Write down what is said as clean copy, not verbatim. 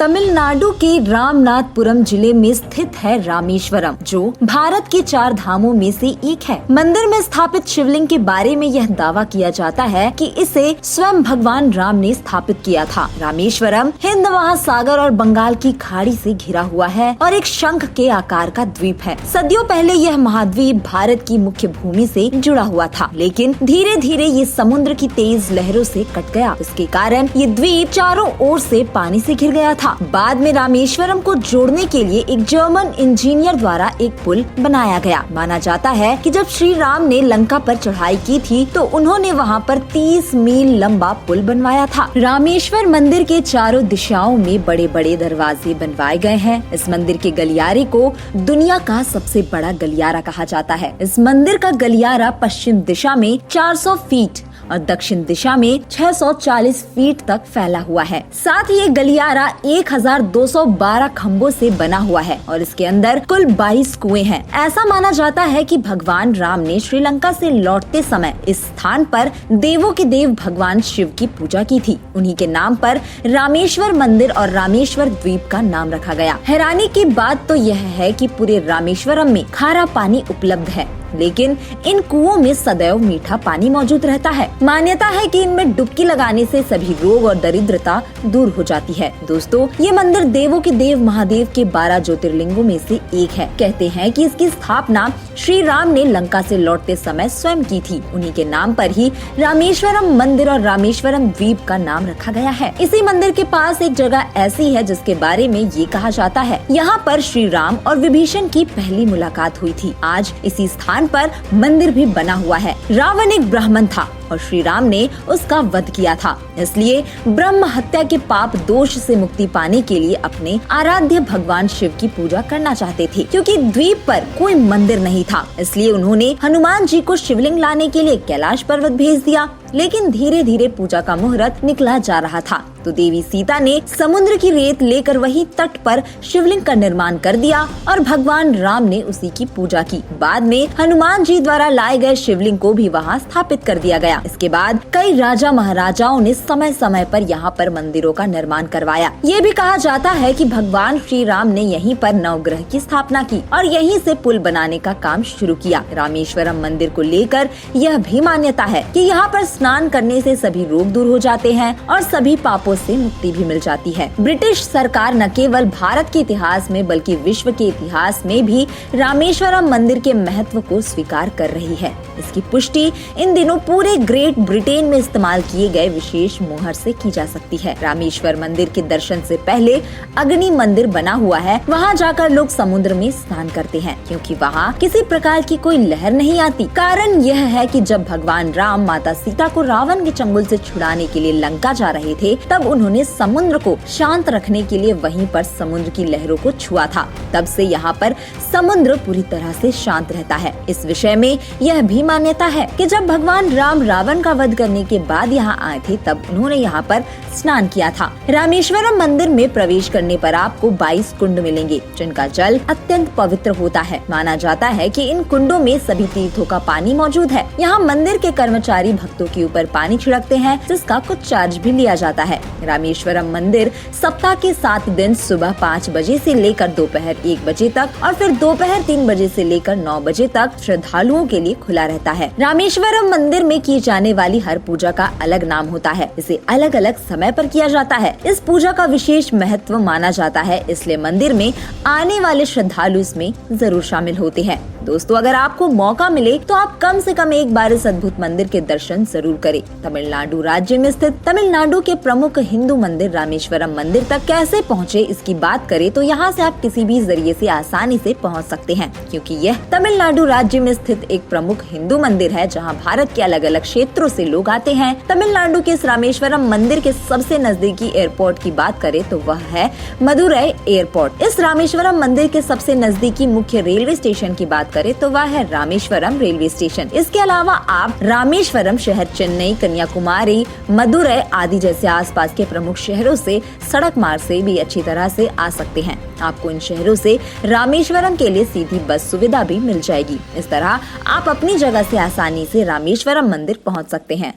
तमिलनाडु के रामनाथपुरम जिले में स्थित है रामेश्वरम, जो भारत के 4 धामों में से एक है। मंदिर में स्थापित शिवलिंग के बारे में यह दावा किया जाता है कि इसे स्वयं भगवान राम ने स्थापित किया था। रामेश्वरम हिंद महासागर और बंगाल की खाड़ी से घिरा हुआ है और एक शंख के आकार का द्वीप है। सदियों पहले यह महाद्वीप भारत की मुख्य भूमि से जुड़ा हुआ था, लेकिन धीरे धीरे ये समुद्र की तेज लहरों से कट गया। इसके कारण ये द्वीप चारों ओर से पानी से घिर गया था। बाद में रामेश्वरम को जोड़ने के लिए एक जर्मन इंजीनियर द्वारा एक पुल बनाया गया। माना जाता है कि जब श्री राम ने लंका पर चढ़ाई की थी तो उन्होंने वहां पर 30 मील लंबा पुल बनवाया था। रामेश्वर मंदिर के चारों दिशाओं में बड़े बड़े दरवाजे बनवाए गए हैं। इस मंदिर के गलियारे को दुनिया का सबसे बड़ा गलियारा कहा जाता है। इस मंदिर का गलियारा पश्चिम दिशा में 400 फीट और दक्षिण दिशा में 640 फीट तक फैला हुआ है। साथ ही ये गलियारा 1212 खम्भों से बना हुआ है और इसके अंदर कुल 22 कुएं हैं। ऐसा माना जाता है कि भगवान राम ने श्रीलंका से लौटते समय इस स्थान पर देवों के देव भगवान शिव की पूजा की थी। उन्हीं के नाम पर रामेश्वर मंदिर और रामेश्वर द्वीप का नाम रखा गया। हैरानी की बात तो यह है कि पूरे रामेश्वरम में खारा पानी उपलब्ध है, लेकिन इन कुओं में सदैव मीठा पानी मौजूद रहता है। मान्यता है कि इनमें डुबकी लगाने से सभी रोग और दरिद्रता दूर हो जाती है। दोस्तों, ये मंदिर देवों के देव महादेव के 12 ज्योतिर्लिंगों में से एक है। कहते हैं कि इसकी स्थापना श्री राम ने लंका से लौटते समय स्वयं की थी। उन्हीं के नाम पर ही रामेश्वरम मंदिर और रामेश्वरम द्वीप का नाम रखा गया है। इसी मंदिर के पास एक जगह ऐसी है जिसके बारे में ये कहा जाता है, यहाँ पर श्री राम और विभीषण की पहली मुलाकात हुई थी। आज इसी स्थान पर मंदिर भी बना हुआ है। रावण एक ब्राह्मण था और श्री राम ने उसका वध किया था, इसलिए ब्रह्म हत्या के पाप दोष से मुक्ति पाने के लिए अपने आराध्य भगवान शिव की पूजा करना चाहते थे। क्योंकि द्वीप पर कोई मंदिर नहीं था, इसलिए उन्होंने हनुमान जी को शिवलिंग लाने के लिए कैलाश पर्वत भेज दिया। लेकिन धीरे धीरे पूजा का मुहूर्त निकला जा रहा था तो देवी सीता ने समुद्र की रेत लेकर वही तट पर शिवलिंग का निर्माण कर दिया और भगवान राम ने उसी की पूजा की। बाद में हनुमान जी द्वारा लाए गए शिवलिंग को भी वहाँ स्थापित कर दिया गया। इसके बाद कई राजा महाराजाओं ने समय समय पर यहाँ पर मंदिरों का निर्माण करवाया। ये भी कहा जाता है कि भगवान श्री राम ने यहीं पर नवग्रह की स्थापना की और यहीं से पुल बनाने का काम शुरू किया। रामेश्वरम मंदिर को लेकर यह भी मान्यता है कि यहाँ पर स्नान करने से सभी रोग दूर हो जाते हैं और सभी पापों से मुक्ति भी मिल जाती है। ब्रिटिश सरकार न केवल भारत के इतिहास में बल्कि विश्व के इतिहास में भी रामेश्वरम मंदिर के महत्व को स्वीकार कर रही है। इसकी पुष्टि इन दिनों पूरे ग्रेट ब्रिटेन में इस्तेमाल किए गए विशेष मोहर से की जा सकती है। रामेश्वर मंदिर के दर्शन से पहले अग्नि मंदिर बना हुआ है। वहाँ जाकर लोग समुद्र में स्नान करते हैं क्योंकि वहाँ किसी प्रकार की कोई लहर नहीं आती। कारण यह है कि जब भगवान राम माता सीता को रावण के चंगुल से छुड़ाने के लिए लंका जा रहे थे, तब उन्होंने समुद्र को शांत रखने के लिए वहीं पर समुद्र की लहरों को छुआ था। तब से यहाँ पर समुद्र पूरी तरह से शांत रहता है। इस विषय में यह भी मान्यता है कि जब भगवान राम रावण का वध करने के बाद यहाँ आए थे तब उन्होंने यहाँ पर स्नान किया था। रामेश्वरम मंदिर में प्रवेश करने पर आपको 22 कुंड मिलेंगे जिनका जल अत्यंत पवित्र होता है। माना जाता है कि इन कुंडों में सभी तीर्थों का पानी मौजूद है। यहाँ मंदिर के कर्मचारी भक्तों के ऊपर पानी छिड़कते हैं जिसका कुछ चार्ज भी लिया जाता है। रामेश्वरम मंदिर सप्ताह के 7 दिन सुबह 5 बजे से लेकर दोपहर 1 बजे तक और फिर दोपहर 3 बजे से लेकर 9 बजे तक श्रद्धालुओं के लिए खुला रहता है। रामेश्वरम मंदिर में की जाने वाली हर पूजा का अलग नाम होता है। इसे अलग अलग समय पर किया जाता है। इस पूजा का विशेष महत्व माना जाता है, इसलिए मंदिर में आने वाले श्रद्धालु इसमें जरूर शामिल होते हैं। दोस्तों, अगर आपको मौका मिले तो आप कम से कम एक बार इस अद्भुत मंदिर के दर्शन जरूर करें। तमिलनाडु राज्य में स्थित तमिलनाडु के प्रमुख हिंदू मंदिर रामेश्वरम मंदिर तक कैसे पहुँचे इसकी बात करें तो यहाँ से आप किसी भी जरिए से आसानी से पहुँच सकते हैं, क्योंकि यह तमिलनाडु राज्य में स्थित एक प्रमुख हिंदू मंदिर है जहाँ भारत के अलग अलग क्षेत्रों से लोग आते हैं। तमिलनाडु के इस रामेश्वरम मंदिर के सबसे नजदीकी एयरपोर्ट की बात करें तो वह है मदुरै एयरपोर्ट। इस रामेश्वरम मंदिर के सबसे नजदीकी मुख्य रेलवे स्टेशन की बात करें तो वह है रामेश्वरम रेलवे स्टेशन। इसके अलावा आप रामेश्वरम शहर चेन्नई, कन्याकुमारी, मदुरै आदि जैसे आसपास के प्रमुख शहरों से सड़क मार्ग से भी अच्छी तरह से आ सकते हैं। आपको इन शहरों से रामेश्वरम के लिए सीधी बस सुविधा भी मिल जाएगी। इस तरह आप अपनी जगह से आसानी से रामेश्वरम मंदिर पहुंच सकते हैं।